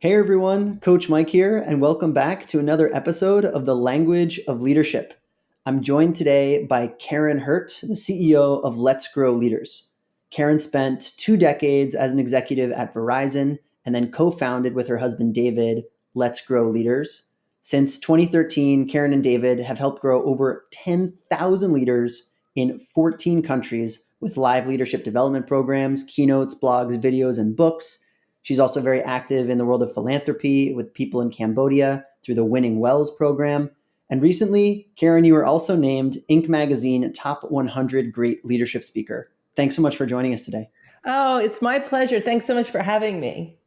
Hey everyone, Coach Mike here, and welcome back to another episode of the Language of Leadership. I'm joined today by Karin Hurt, the CEO of Let's Grow Leaders. Karin spent 2 decades as an executive at Verizon and then co-founded with her husband David Let's Grow Leaders. Since 2013, Karin and David have helped grow over 10,000 leaders in 14 countries with live leadership development programs, keynotes, blogs, videos, and books. She's also very active in the world of philanthropy with people in Cambodia through the Winning Wells program. And recently, Karin, you were also named Inc. Magazine Top 100 Great Leadership Speaker. Thanks so much for joining us today. Oh, it's my pleasure. Thanks so much for having me.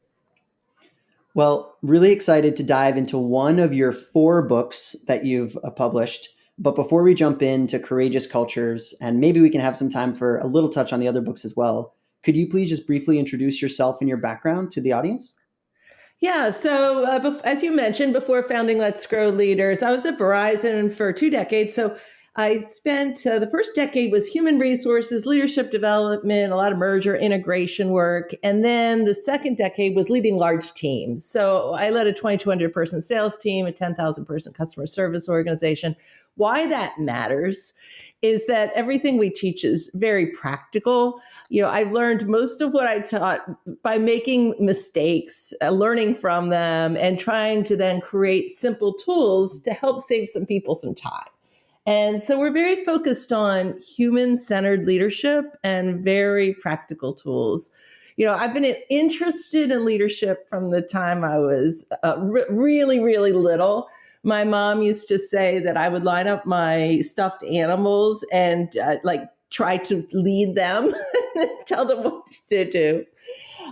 Well, really excited to dive into one of your 4 books that you've published. But before we jump into Courageous Cultures, and maybe we can have some time for a little touch on the other books as well, could you please just briefly introduce yourself and your background to the audience? Yeah, so as you mentioned, before founding Let's Grow Leaders, I was at Verizon for 2 decades. So I spent the first decade was human resources, leadership development, a lot of merger integration work. And then the second decade was leading large teams. So I led a 2,200 person sales team, a 10,000 person customer service organization. Why that matters is that everything we teach is very practical. I've learned most of what I taught by making mistakes, learning from them, and trying to then create simple tools to help save some people some time. And so we're very focused on human-centered leadership and very practical tools. I've been interested in leadership from the time I was really, really little. My mom used to say that I would line up my stuffed animals and try to lead them, tell them what to do.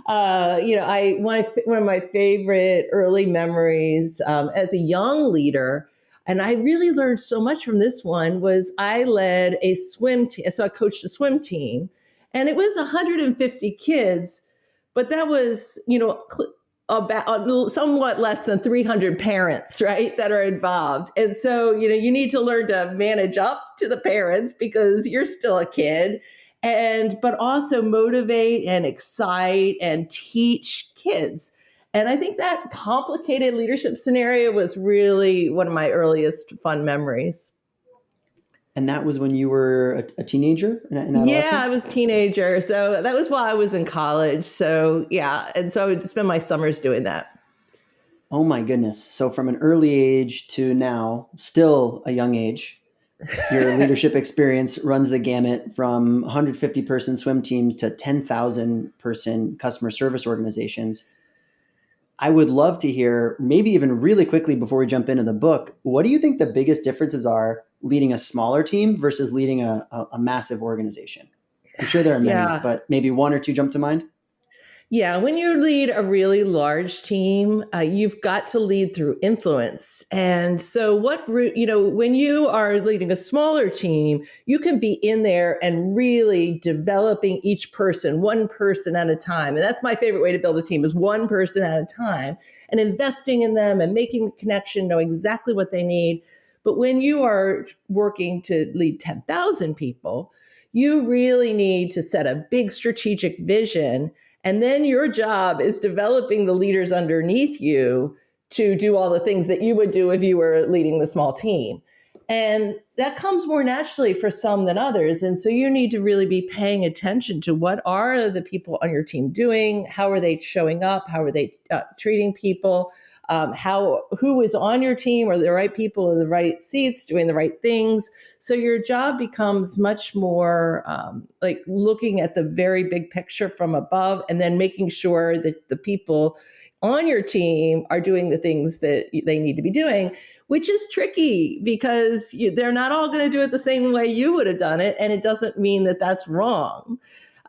One of my favorite early memories as a young leader, and I really learned so much from this one, was I led a swim team. So I coached a swim team, and it was 150 kids, but that was, about somewhat less than 300 parents, right, that are involved. And so, you need to learn to manage up to the parents because you're still a kid, but also motivate and excite and teach kids. And I think that complicated leadership scenario was really one of my earliest fun memories. And that was when you were a teenager, an Yeah, adolescent? I was a teenager. So that was while I was in college. So yeah. And so I would spend my summers doing that. Oh my goodness. So from an early age to now, still a young age, your leadership experience runs the gamut from 150 person swim teams to 10,000 person customer service organizations. I would love to hear, maybe even really quickly before we jump into the book, what do you think the biggest differences are leading a smaller team versus leading a massive organization? I'm sure there are many, Yeah. but maybe one or two jump to mind. Yeah, when you lead a really large team, you've got to lead through influence. And so, when you are leading a smaller team, you can be in there and really developing each person, one person at a time. And that's my favorite way to build a team is one person at a time and investing in them and making the connection, know exactly what they need. But when you are working to lead 10,000 people, you really need to set a big strategic vision, and then your job is developing the leaders underneath you to do all the things that you would do if you were leading the small team. And that comes more naturally for some than others. And so you need to really be paying attention to what are the people on your team doing? How are they showing up? How are they treating people? Who is on your team? Are the right people in the right seats doing the right things? So your job becomes much more like looking at the very big picture from above and then making sure that the people on your team are doing the things that they need to be doing, which is tricky because they're not all going to do it the same way you would have done it. And it doesn't mean that that's wrong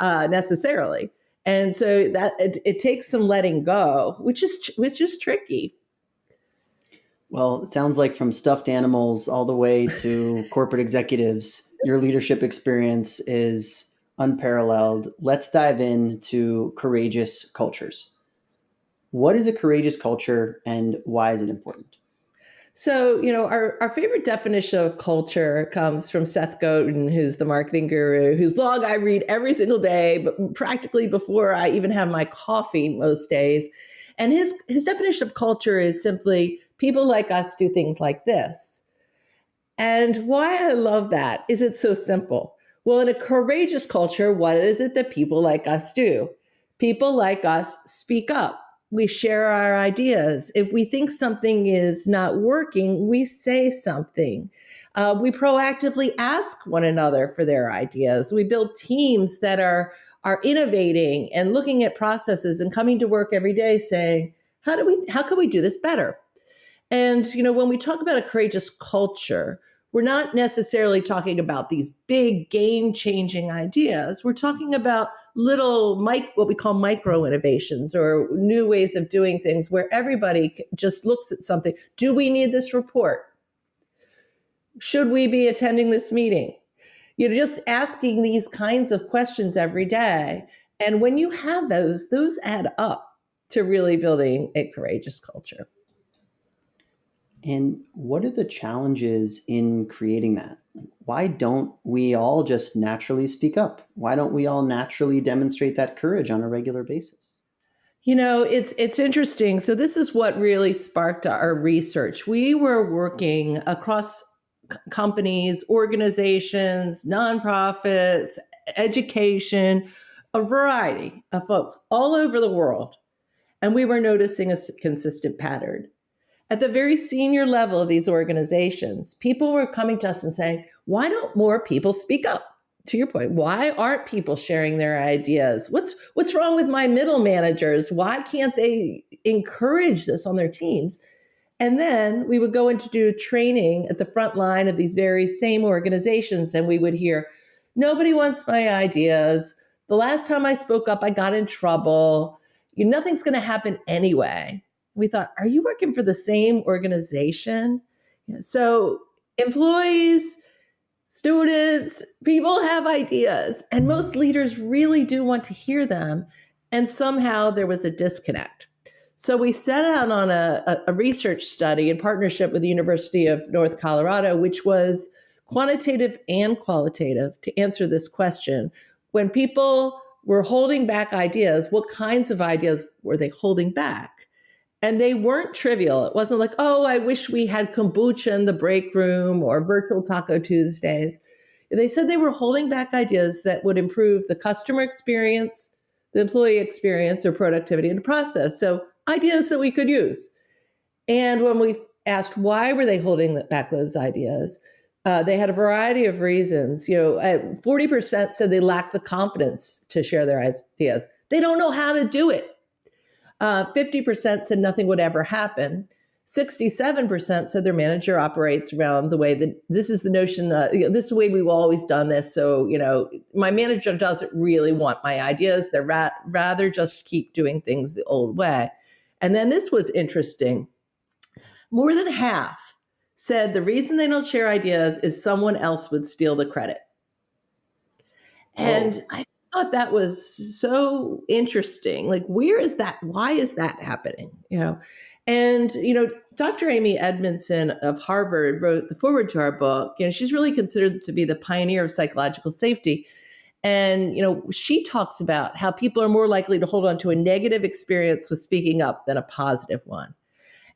necessarily. And so that it takes some letting go, which is tricky. Well, it sounds like from stuffed animals all the way to corporate executives, your leadership experience is unparalleled. Let's dive into courageous cultures. What is a courageous culture and why is it important? So, our favorite definition of culture comes from Seth Godin, who's the marketing guru, whose blog I read every single day, but practically before I even have my coffee most days. And his definition of culture is simply people like us do things like this. And why I love that is it's so simple. Well, in a courageous culture, what is it that people like us do? People like us speak up. We share our ideas. If we think something is not working, we say something. We proactively ask one another for their ideas. We build teams that are innovating and looking at processes and coming to work every day saying, how can we do this better? And when we talk about a courageous culture, we're not necessarily talking about these big game-changing ideas. We're talking about little what we call micro innovations or new ways of doing things where everybody just looks at something. Do we need this report? Should we be attending this meeting? Just asking these kinds of questions every day. And when you have those add up to really building a courageous culture. And what are the challenges in creating that? Why don't we all just naturally speak up? Why don't we all naturally demonstrate that courage on a regular basis? It's interesting. So this is what really sparked our research. We were working across companies, organizations, nonprofits, education, a variety of folks all over the world. And we were noticing a consistent pattern. At the very senior level of these organizations, people were coming to us and saying, why don't more people speak up? To your point, why aren't people sharing their ideas? What's wrong with my middle managers? Why can't they encourage this on their teams? And then we would go in to do training at the front line of these very same organizations, and we would hear, nobody wants my ideas. The last time I spoke up, I got in trouble. Nothing's going to happen anyway. We thought, are you working for the same organization? So employees, students, people have ideas, and most leaders really do want to hear them. And somehow there was a disconnect. So we set out on a research study in partnership with the University of North Colorado, which was quantitative and qualitative, to answer this question. When people were holding back ideas, what kinds of ideas were they holding back? And they weren't trivial. It wasn't like, oh, I wish we had kombucha in the break room or virtual Taco Tuesdays. They said they were holding back ideas that would improve the customer experience, the employee experience, or productivity in the process. So ideas that we could use. And when we asked why were they holding back those ideas, they had a variety of reasons. 40% said they lacked the confidence to share their ideas. They don't know how to do it. 50% said nothing would ever happen. 67% said their manager operates around the way that this is the notion, this is the way we've always done this. So, my manager doesn't really want my ideas. They're rather just keep doing things the old way. And then this was interesting. More than half said the reason they don't share ideas is someone else would steal the credit. And I thought that was so interesting. Like, where is that? Why is that happening? And Dr. Amy Edmondson of Harvard wrote the foreword to our book. She's really considered to be the pioneer of psychological safety. And she talks about how people are more likely to hold on to a negative experience with speaking up than a positive one.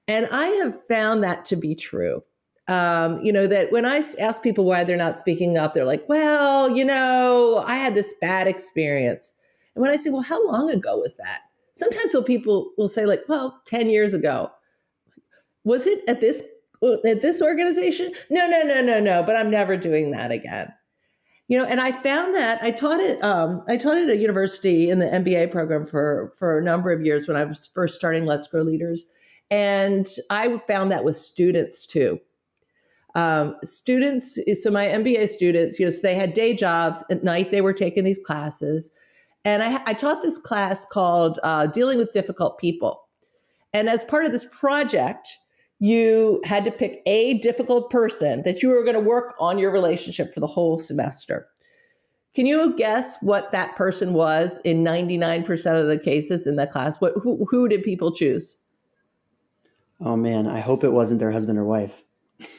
And I have found that to be true. That when I ask people why they're not speaking up, they're like, well, I had this bad experience. And when I say, well, how long ago was that? Sometimes people will say, like, well, 10 years ago. Was it at this organization? No, but I'm never doing that again. And I found that I taught it at a university in the MBA program for a number of years when I was first starting Let's Grow Leaders. And I found that with students too. So my MBA students, so they had day jobs. At night, they were taking these classes. And I taught this class called Dealing with Difficult People. And as part of this project, you had to pick a difficult person that you were going to work on your relationship for the whole semester. Can you guess what that person was in 99% of the cases in that class? Who did people choose? Oh man, I hope it wasn't their husband or wife.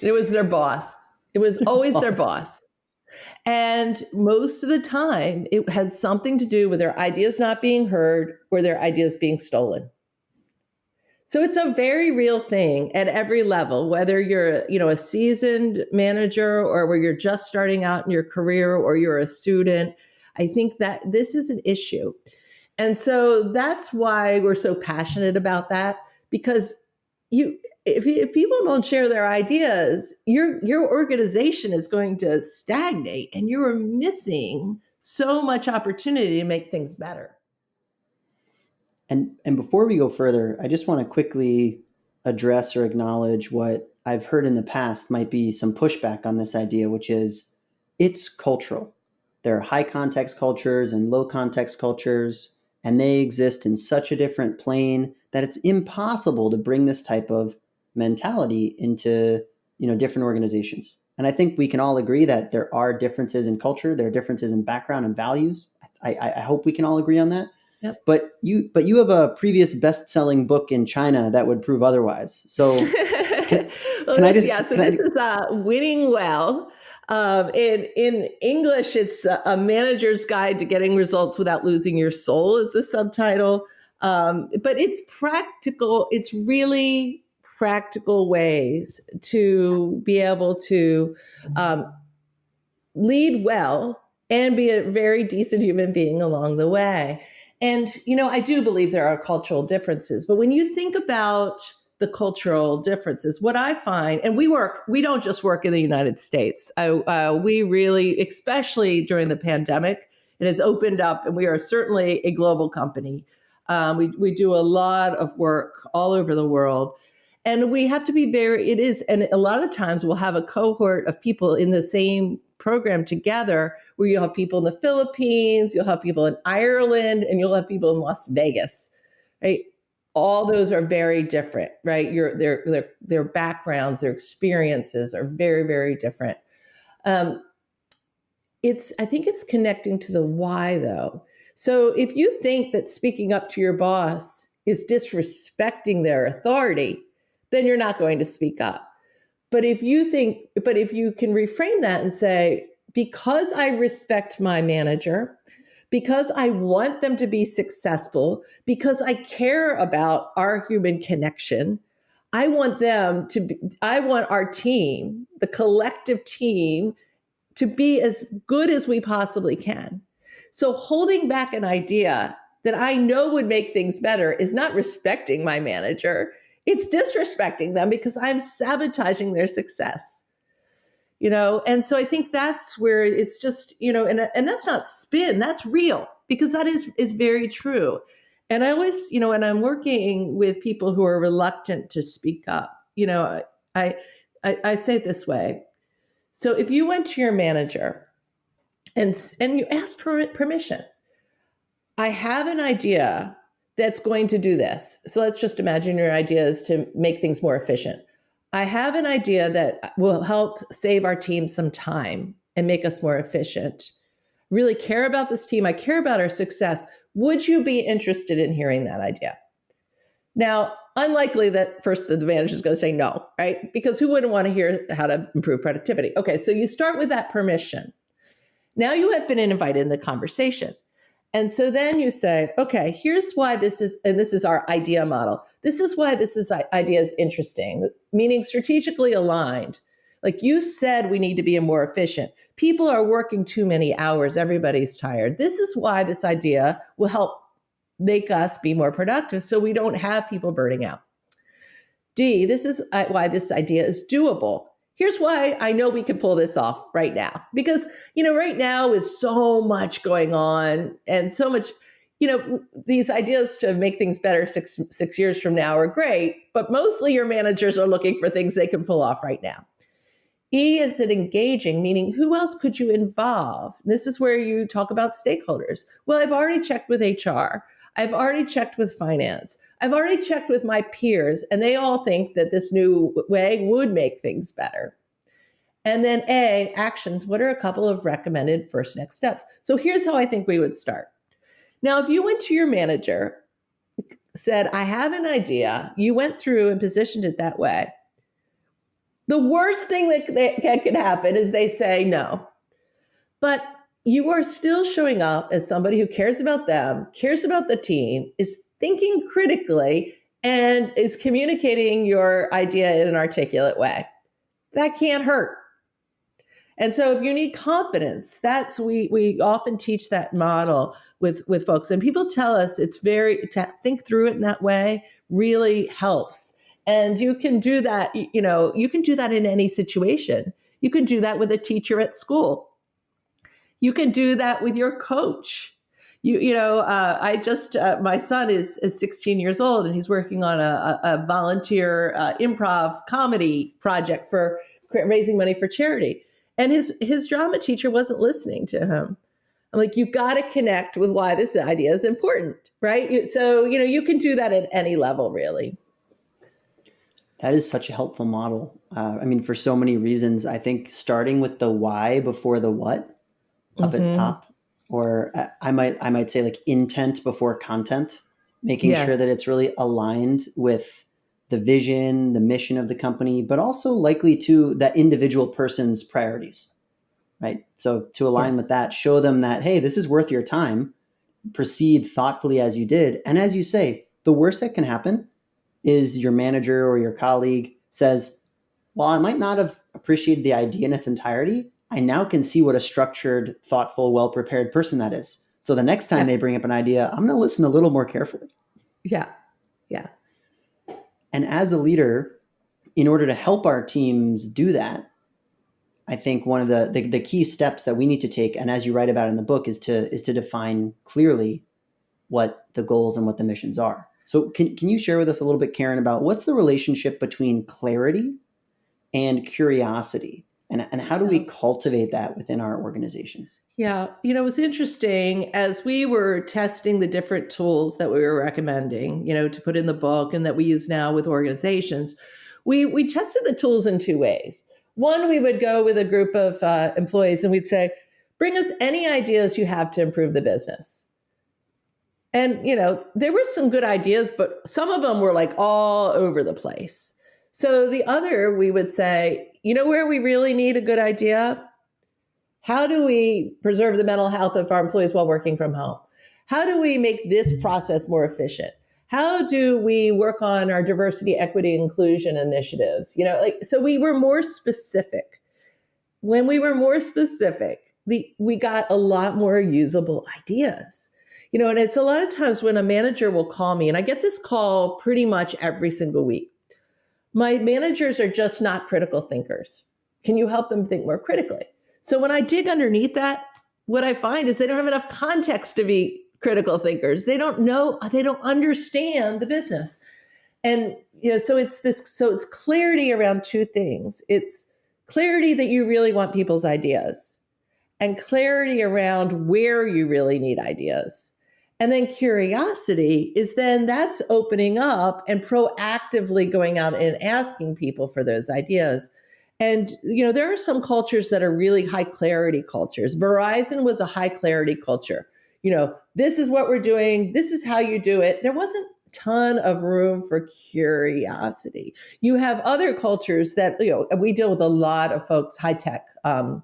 It was their boss. It was always their boss. And most of the time, it had something to do with their ideas not being heard or their ideas being stolen. So it's a very real thing at every level, whether you're, a seasoned manager or where you're just starting out in your career or you're a student. I think that this is an issue. And so that's why we're so passionate about that, because if people don't share their ideas, your organization is going to stagnate and you're missing so much opportunity to make things better. And before we go further, I just want to quickly address or acknowledge what I've heard in the past might be some pushback on this idea, which is it's cultural. There are high context cultures and low context cultures, and they exist in such a different plane that it's impossible to bring this type of mentality into different organizations. And I think we can all agree that there are differences in culture, there are differences in background and values. I hope we can all agree on that. Yep. But you have a previous best-selling book in China that would prove otherwise. So can, can I just this is Winning Well. In English, it's a manager's guide to getting results without losing your soul is the subtitle. But it's practical. It's really practical ways to be able to lead well and be a very decent human being along the way. And, I do believe there are cultural differences, but when you think about the cultural differences, what I find, and we don't just work in the United States. We really, especially during the pandemic, it has opened up, and we are certainly a global company. We do a lot of work all over the world. And we have to be and a lot of times we'll have a cohort of people in the same program together where you'll have people in the Philippines, you'll have people in Ireland, and you'll have people in Las Vegas, right? All those are very different, right? Their backgrounds, their experiences are very, very different. I think it's connecting to the why, though. So if you think that speaking up to your boss is disrespecting their authority, then you're not going to speak up. But if you can reframe that and say, because I respect my manager, because I want them to be successful, because I care about our human connection, I want our team, the collective team, to be as good as we possibly can. So holding back an idea that I know would make things better is not respecting my manager. It's disrespecting them because I'm sabotaging their success. And so I think that's where it's just, and that's not spin, that's real, because that is very true. And I always, when I'm working with people who are reluctant to speak up, I say it this way. So if you went to your manager and you asked for permission, I have an idea that's going to do this. So let's just imagine your idea is to make things more efficient. I have an idea that will help save our team some time and make us more efficient. Really care about this team. I care about our success. Would you be interested in hearing that idea? Now, unlikely that first the manager is going to say no, right? Because who wouldn't want to hear how to improve productivity? Okay, so you start with that permission. Now you have been invited in the conversation. And so then you say, okay, here's why this is our idea model. This is why idea is interesting, meaning strategically aligned. Like you said, we need to be more efficient. People are working too many hours. Everybody's tired. This is why this idea will help make us be more productive so we don't have people burning out. D, this is why this idea is doable. Here's why I know we can pull this off right now. Because, right now with so much going on and so much, these ideas to make things better six years from now are great, but mostly your managers are looking for things they can pull off right now. E is it engaging, meaning who else could you involve? This is where you talk about stakeholders. Well, I've already checked with HR. I've already checked with finance. I've already checked with my peers, and they all think that this new way would make things better. And then A, actions. What are a couple of recommended first next steps? So here's how I think we would start. Now, if you went to your manager, said, I have an idea, you went through and positioned it that way, the worst thing that could happen is they say no. But you are still showing up as somebody who cares about them, cares about the team, is thinking critically, and is communicating your idea in an articulate way. That can't hurt. And so if you need confidence, that's we often teach that model with folks. And people tell us it's very to think through it in that way really helps. And you can do that, you can do that in any situation. You can do that with a teacher at school. You can do that with your coach. I just my son is 16 years old, and he's working on a volunteer improv comedy project for raising money for charity. And his drama teacher wasn't listening to him. I'm like, you've got to connect with why this idea is important, right? So you can do that at any level, really. That is such a helpful model. For so many reasons. I think starting with the why before the what up at top, or I might say like intent before content, making sure that it's really aligned with the vision, the mission of the company, but also likely to that individual person's priorities, right? So to align with that, show them that, hey, this is worth your time. Proceed thoughtfully as you did. And as you say, the worst that can happen is your manager or your colleague says, well, I might not have appreciated the idea in its entirety. I now can see what a structured, thoughtful, well-prepared person that is. So the next time they bring up an idea, I'm going to listen a little more carefully. Yeah. Yeah. And as a leader, in order to help our teams do that, I think one of the key steps that we need to take, and as you write about in the book, is to define clearly what the goals and what the missions are. So can you share with us a little bit, Karin, about what's the relationship between clarity and curiosity? And how do we cultivate that within our organizations? Yeah. It was interesting as we were testing the different tools that we were recommending, to put in the book and that we use now with organizations. We tested the tools in two ways. One, we would go with a group of employees and we'd say, bring us any ideas you have to improve the business. And, there were some good ideas, but some of them were like all over the place. So the other, we would say, where we really need a good idea? How do we preserve the mental health of our employees while working from home? How do we make this process more efficient? How do we work on our diversity, equity, inclusion initiatives? So we were more specific. When we were more specific, we got a lot more usable ideas. And it's a lot of times when a manager will call me, and I get this call pretty much every single week. My managers are just not critical thinkers. Can you help them think more critically? So when I dig underneath that, what I find is they don't have enough context to be critical thinkers. They don't know, they don't understand the business. And so it's clarity around two things. It's clarity that you really want people's ideas, and clarity around where you really need ideas. And then curiosity is then that's opening up and proactively going out and asking people for those ideas. And, there are some cultures that are really high clarity cultures. Verizon was a high clarity culture. This is what we're doing. This is how you do it. There wasn't a ton of room for curiosity. You have other cultures that, we deal with a lot of folks, high tech,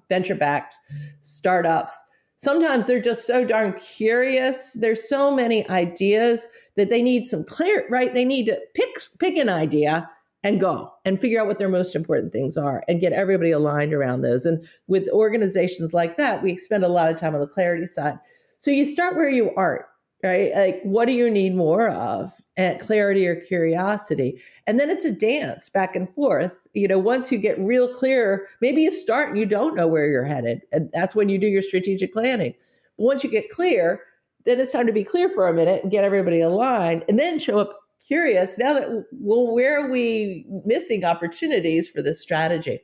venture-backed startups. Sometimes they're just so darn curious. There's so many ideas that they need some clear, right? They need to pick an idea and go and figure out what their most important things are and get everybody aligned around those. And with organizations like that, we spend a lot of time on the clarity side. So you start where you aren't, right? Like, what do you need more of? At clarity or curiosity? And then it's a dance back and forth. Once you get real clear, maybe you start and you don't know where you're headed. And that's when you do your strategic planning. But once you get clear, then it's time to be clear for a minute and get everybody aligned and then show up curious. Now that, where are we missing opportunities for this strategy?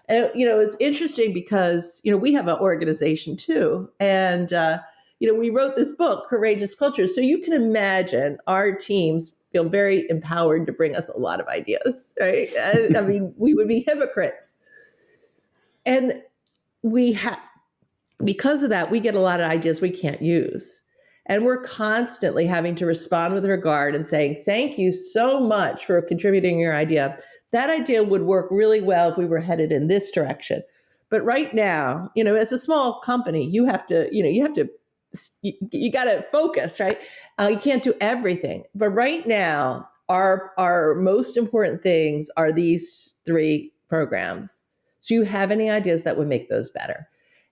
And, it's interesting because, we have an organization too. And, we wrote this book, Courageous Cultures. So you can imagine our teams feel very empowered to bring us a lot of ideas, right? We would be hypocrites. And because of that, we get a lot of ideas we can't use. And we're constantly having to respond with regard and saying, thank you so much for contributing your idea. That idea would work really well if we were headed in this direction. But right now, as a small company, you got to focus, right? You can't do everything. But right now, our most important things are these three programs. So you have any ideas that would make those better?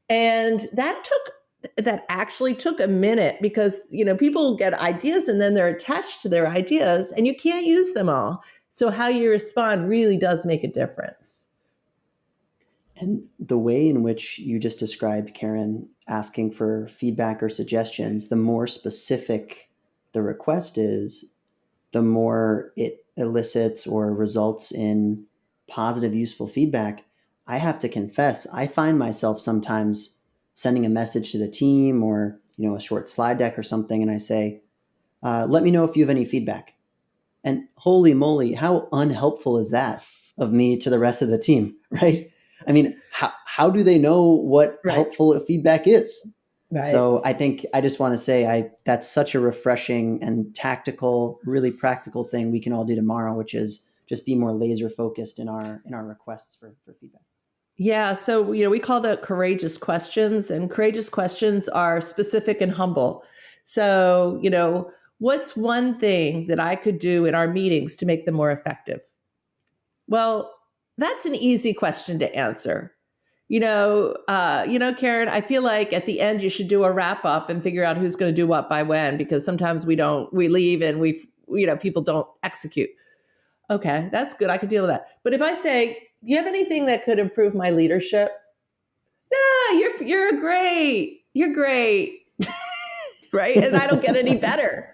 And that actually took a minute because people get ideas and then they're attached to their ideas and you can't use them all. So how you respond really does make a difference. And the way in which you just described, Karin, asking for feedback or suggestions, the more specific the request is, the more it elicits or results in positive, useful feedback. I have to confess, I find myself sometimes sending a message to the team or a short slide deck or something, and I say, "Let me know if you have any feedback." And holy moly, how unhelpful is that of me to the rest of the team, right? I mean, how do they know what Right. helpful feedback is? Right. So I think I just want to say that's such a refreshing and tactical, really practical thing we can all do tomorrow, which is just be more laser focused in our requests for feedback. Yeah, so we call that courageous questions, and courageous questions are specific and humble. So, what's one thing that I could do in our meetings to make them more effective? Well, that's an easy question to answer. Karin, I feel like at the end you should do a wrap up and figure out who's going to do what by when, because sometimes we leave and people don't execute. Okay, that's good. I could deal with that. But if I say, do you have anything that could improve my leadership? No, you're great. You're great. Right? And I don't get any better.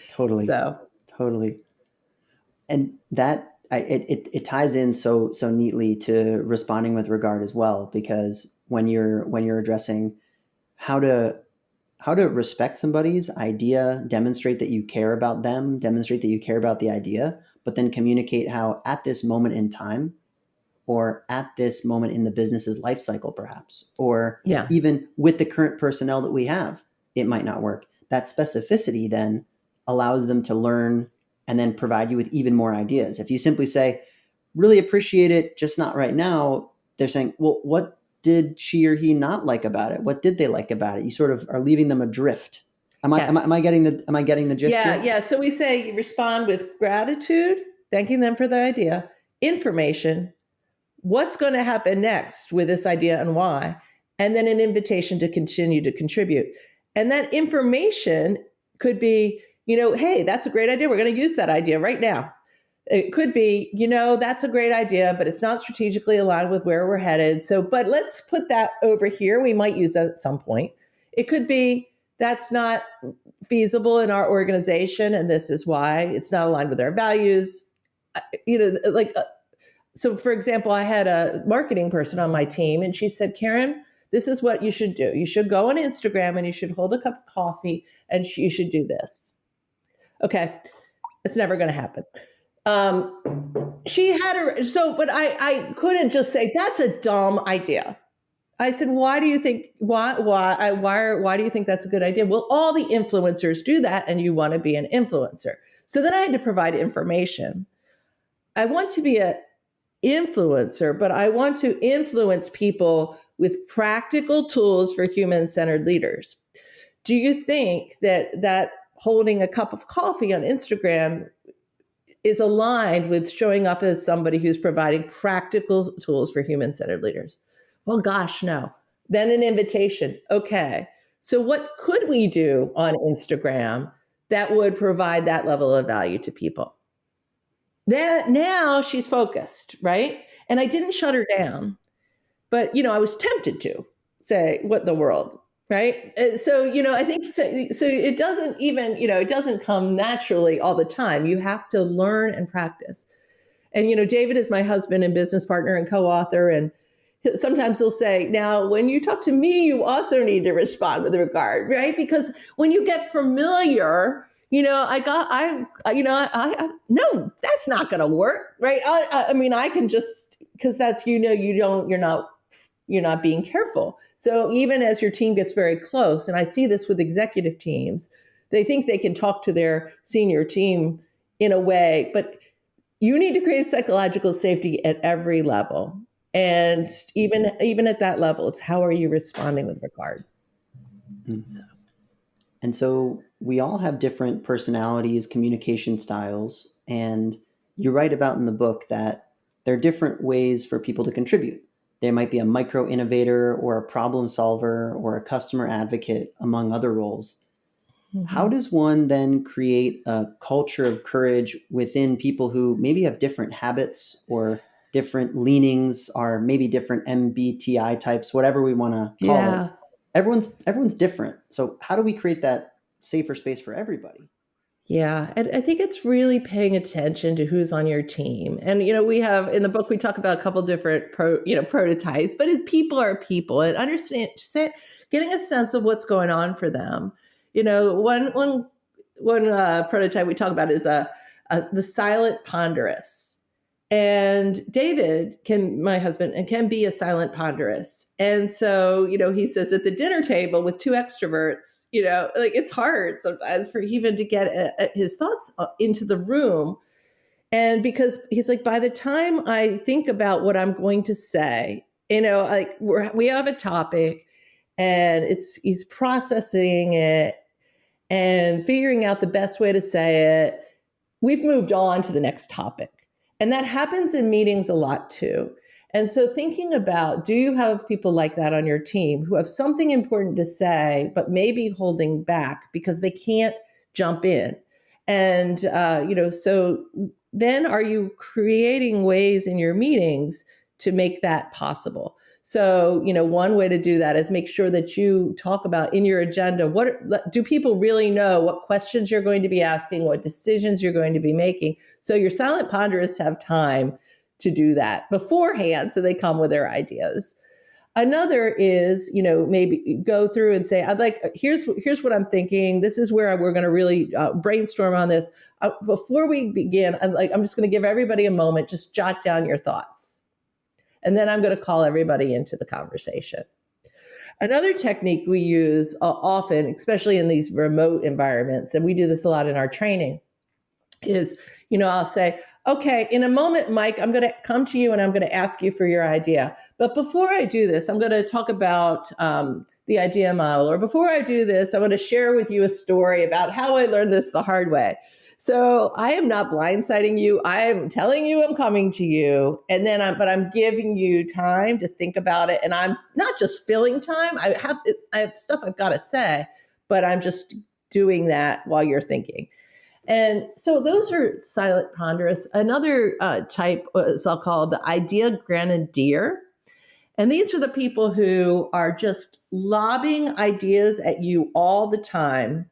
Totally, So, totally. And that it ties in so neatly to responding with regard as well, because when you're addressing how to respect somebody's idea, demonstrate that you care about them, demonstrate that you care about the idea, but then communicate how at this moment in time or at this moment in the business's life cycle, perhaps, or yeah. even with the current personnel that we have, it might not work. That specificity then allows them to learn and then provide you with even more ideas. If you simply say, really appreciate it, just not right now, they're saying, well, what did she or he not like about it? What did they like about it? You sort of are leaving them adrift. Am I Yes. getting the gist Yeah, here? yeah. So we say respond with gratitude, thanking them for their idea, information, what's going to happen next with this idea and why, and then an invitation to continue to contribute. And that information could be, hey, that's a great idea. We're going to use that idea right now. It could be, that's a great idea, but it's not strategically aligned with where we're headed. So, but let's put that over here. We might use that at some point. It could be, that's not feasible in our organization, and this is why it's not aligned with our values. Like so for example, I had a marketing person on my team and she said, Karin, this is what you should do. You should go on Instagram and you should hold a cup of coffee and you should do this. Okay, it's never going to happen. She had but I couldn't just say that's a dumb idea. I said, why do you think why do you think that's a good idea? Well, all the influencers do that and you want to be an influencer. So then I had to provide information. I want to be a influencer, but I want to influence people with practical tools for human-centered leaders. Do you think that holding a cup of coffee on Instagram is aligned with showing up as somebody who's providing practical tools for human-centered leaders? Well, gosh, no. Then an invitation. Okay. So what could we do on Instagram that would provide that level of value to people? Now she's focused, right? And I didn't shut her down, but I was tempted to say, "What in the world?" Right? So I think so. So it doesn't even it doesn't come naturally all the time. You have to learn and practice. And David is my husband and business partner and co-author, and sometimes he'll say, "Now, when you talk to me, you also need to respond with regard, right? Because when you get familiar." No, that's not going to work, right? I mean, I can just because that's you're not being careful. So even as your team gets very close, and I see this with executive teams, they think they can talk to their senior team in a way, but you need to create psychological safety at every level. And even at that level, it's how are you responding with regard? Mm. So. And so we all have different personalities, communication styles, and you write about in the book that there are different ways for people to contribute. There might be a micro innovator or a problem solver or a customer advocate, among other roles. How Mhm. does one then create a culture of courage within people who maybe have different habits or different leanings, or maybe different MBTI types, whatever we want to call it? Yeah. Everyone's different. So how do we create that safer space for everybody? Yeah, and I think it's really paying attention to who's on your team. And we have in the book we talk about a couple different prototypes, but people are people, and getting a sense of what's going on for them. One prototype we talk about is the silent ponderous. And David my husband, and can be a silent ponderous. And so, he says at the dinner table with two extroverts, like it's hard sometimes for even to get his thoughts into the room. And because he's like, by the time I think about what I'm going to say, like we have a topic and he's processing it and figuring out the best way to say it, we've moved on to the next topic. And that happens in meetings a lot too. And so thinking about, do you have people like that on your team who have something important to say, but maybe holding back because they can't jump in? And, so then are you creating ways in your meetings to make that possible? So, one way to do that is make sure that you talk about in your agenda, do people really know what questions you're going to be asking, what decisions you're going to be making? So your silent ponderists have time to do that beforehand so they come with their ideas. Another is, maybe go through and say, here's what I'm thinking. This is where we're going to really brainstorm on this. Before we begin, I'm just going to give everybody a moment, just jot down your thoughts. And then I'm going to call everybody into the conversation. Another technique we use often, especially in these remote environments, and we do this a lot in our training, is, I'll say, okay, in a moment, Mike, I'm going to come to you and I'm going to ask you for your idea. But before I do this, I'm going to talk about the idea model. Or before I do this, I want to share with you a story about how I learned this the hard way. So I am not blindsiding you. I am telling you I'm coming to you, and then I'm giving you time to think about it. And I'm not just filling time. I have stuff I've got to say, but I'm just doing that while you're thinking. And so those are silent ponderous. Another type is I'll call the idea grenadier. And these are the people who are just lobbing ideas at you all the time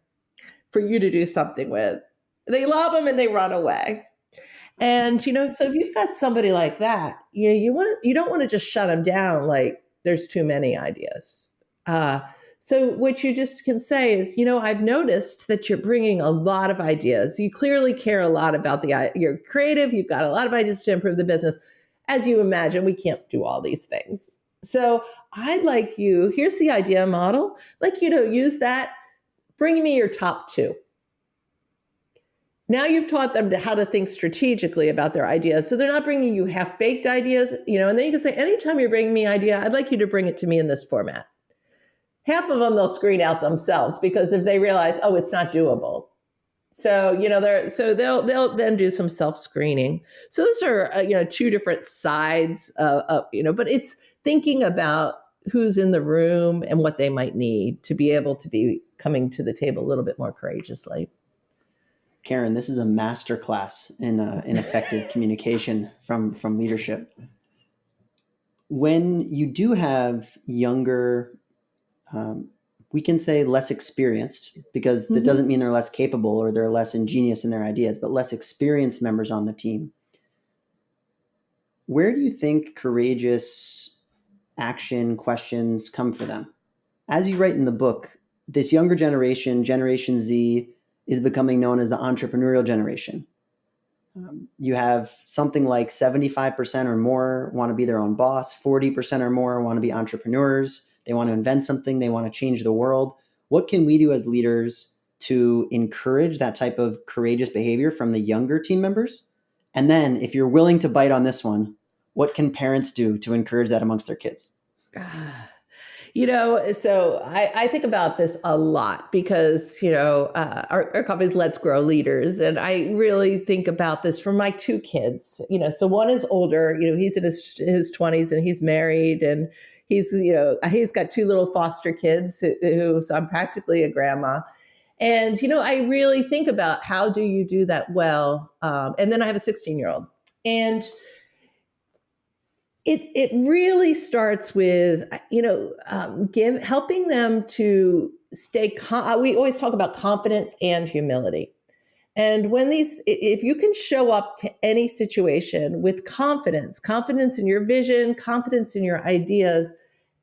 for you to do something with. They lob them and they run away. And so if you've got somebody like that, you don't want to just shut them down like there's too many ideas. Uh, so what you just can say is, I've noticed that you're bringing a lot of ideas. You clearly care a lot about you're creative. You've got a lot of ideas to improve the business. As you imagine, we can't do all these things. So I'd like you. Here's the idea model. Like use that. Bring me your top two. Now you've taught them how to think strategically about their ideas. So they're not bringing you half-baked ideas, and then you can say, anytime you're bringing me an idea, I'd like you to bring it to me in this format. Half of them they'll screen out themselves because if they realize, oh, it's not doable. So, they'll then do some self-screening. So those are, two different sides but it's thinking about who's in the room and what they might need to be able to be coming to the table a little bit more courageously. Karin, this is a master class in effective communication from leadership. When you do have younger, we can say less experienced, because that doesn't mean they're less capable or they're less ingenious in their ideas, but less experienced members on the team. Where do you think courageous action questions come for them? As you write in the book, this younger generation, Generation Z, is becoming known as the entrepreneurial generation. You have something like 75% or more want to be their own boss, 40% or more want to be entrepreneurs. They want to invent something, they want to change the world. What can we do as leaders to encourage that type of courageous behavior from the younger team members? And then, if you're willing to bite on this one, what can parents do to encourage that amongst their kids? So I think about this a lot because, our company's Let's Grow Leaders. And I really think about this for my two kids. So one is older, he's in his 20s and he's married, and he's got two little foster kids so I'm practically a grandma. And, I really think about how do you do that well? And then I have a 16-year-old. And it really starts with helping them to stay. We always talk about confidence and humility, and if you can show up to any situation with confidence in your vision, confidence in your ideas,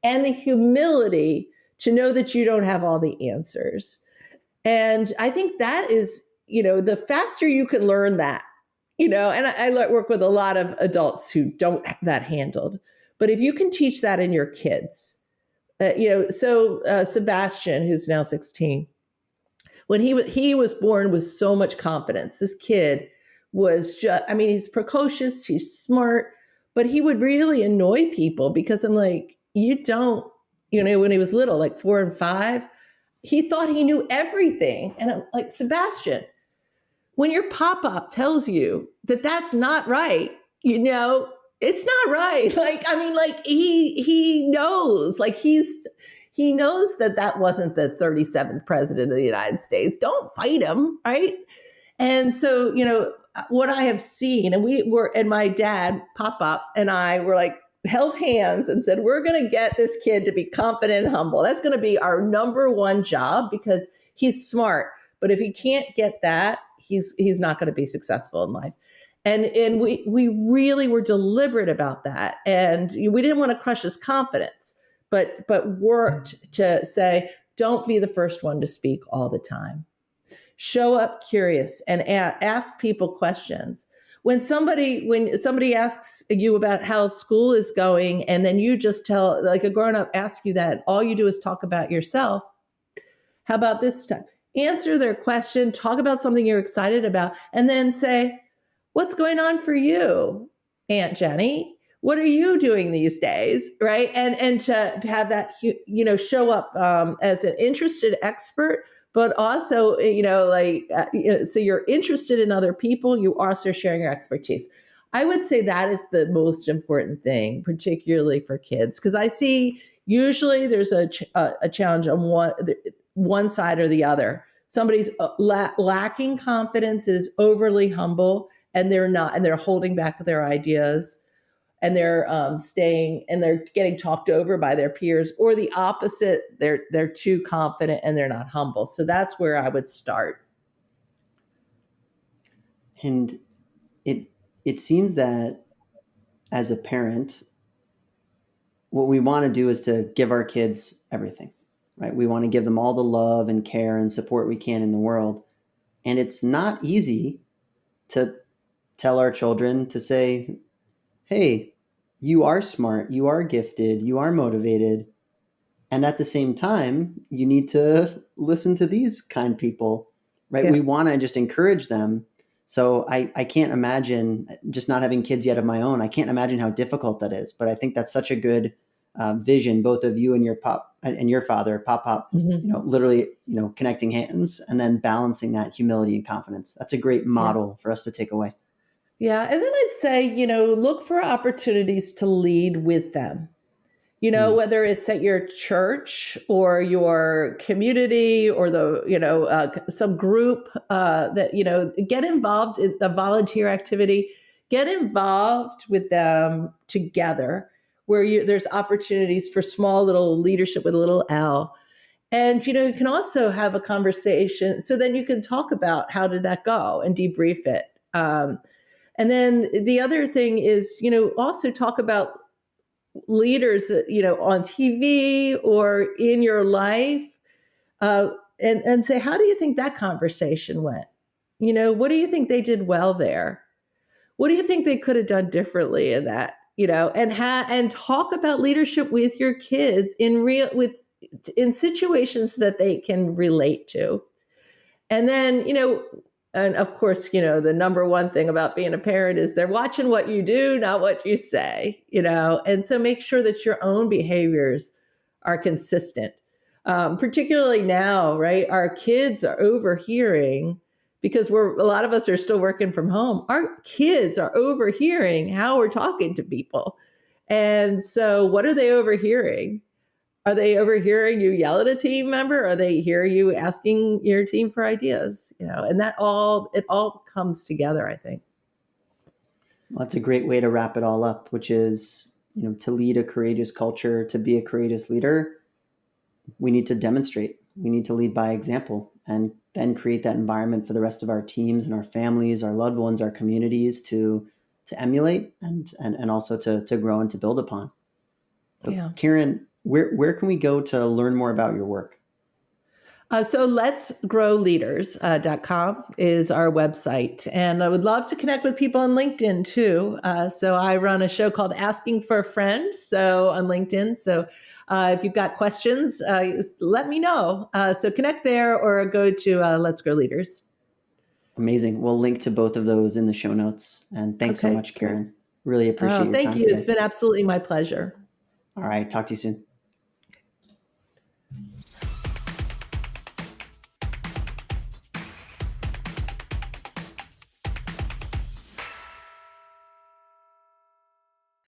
and the humility to know that you don't have all the answers. And I think that is, the faster you can learn that, and I work with a lot of adults who don't have that handled. But if you can teach that in your kids, Sebastian, who's now 16, when he was born with so much confidence, this kid was just, I mean, he's precocious, he's smart, but he would really annoy people because I'm like, you don't, when he was little, like 4 and 5, he thought he knew everything. And I'm like, Sebastian, when your pop-up tells you that that's not right, it's not right. He knows, he knows that that wasn't the 37th president of the United States. Don't fight him, right? And so, what I have seen, and my dad, Pop-up, and I were like, held hands and said, we're going to get this kid to be confident and humble. That's going to be our number one job because he's smart. But if he can't get that, he's not going to be successful in life. And we really were deliberate about that. And we didn't want to crush his confidence, but worked to say, don't be the first one to speak all the time. Show up curious and ask people questions. When somebody asks you about how school is going, and then you just tell, like a grown-up asks you that, all you do is talk about yourself. How about this time? Answer their question, talk about something you're excited about, and then say, what's going on for you, Aunt Jenny? What are you doing these days, right? And to have that, show up as an interested expert, but also, so you're interested in other people, you also sharing your expertise. I would say that is the most important thing, particularly for kids, because I see usually there's a challenge on one side or the other. Somebody's lacking confidence, is overly humble, and they're not, and they're holding back their ideas, and they're staying, and they're getting talked over by their peers, or the opposite, they're too confident and they're not humble. So that's where I would start. And it seems that as a parent, what we want to do is to give our kids everything, right? We want to give them all the love and care and support we can in the world. And it's not easy to tell our children to say, hey, you are smart, you are gifted, you are motivated. And at the same time, you need to listen to these kind people, right? Yeah. We want to just encourage them. So I can't imagine, just not having kids yet of my own, I can't imagine how difficult that is. But I think that's such a good vision, both of you and your father, Pop, Mm-hmm. literally, connecting hands and then balancing that humility and confidence. That's a great model for us to take away. Yeah. And then I'd say, look for opportunities to lead with them. Mm. Whether it's at your church or your community or some group that, get involved in the volunteer activity, get involved with them together where there's opportunities for small little leadership with a little L. And, you can also have a conversation. So then you can talk about how did that go and debrief it. And then the other thing is, also talk about leaders, on TV or in your life, and say, how do you think that conversation went? What do you think they did well there? What do you think they could have done differently in that? And talk about leadership with your kids in situations that they can relate to. And then, and of course, the number one thing about being a parent is they're watching what you do, not what you say, and so make sure that your own behaviors are consistent. Particularly now, right? Our kids are overhearing because a lot of us are still working from home. Our kids are overhearing how we're talking to people. And so what are they overhearing? Are they overhearing you yell at a team member? Are they hear you asking your team for ideas? And it all comes together, I think. Well, that's a great way to wrap it all up, which is, to lead a courageous culture, to be a courageous leader, we need to demonstrate. We need to lead by example and then create that environment for the rest of our teams and our families, our loved ones, our communities to emulate and also to grow and to build upon. So, Yeah. Karin, where can we go to learn more about your work? So letsgrowleaders.com is our website. And I would love to connect with people on LinkedIn too. So I run a show called Asking for a Friend. So on LinkedIn. So if you've got questions, let me know. So connect there or go to Let's Grow Leaders. Amazing. We'll link to both of those in the show notes. And thanks so Okay, much, great. Karin. Really appreciate Oh, your thank time you. It's today. been absolutely my pleasure. All right. Talk to you soon.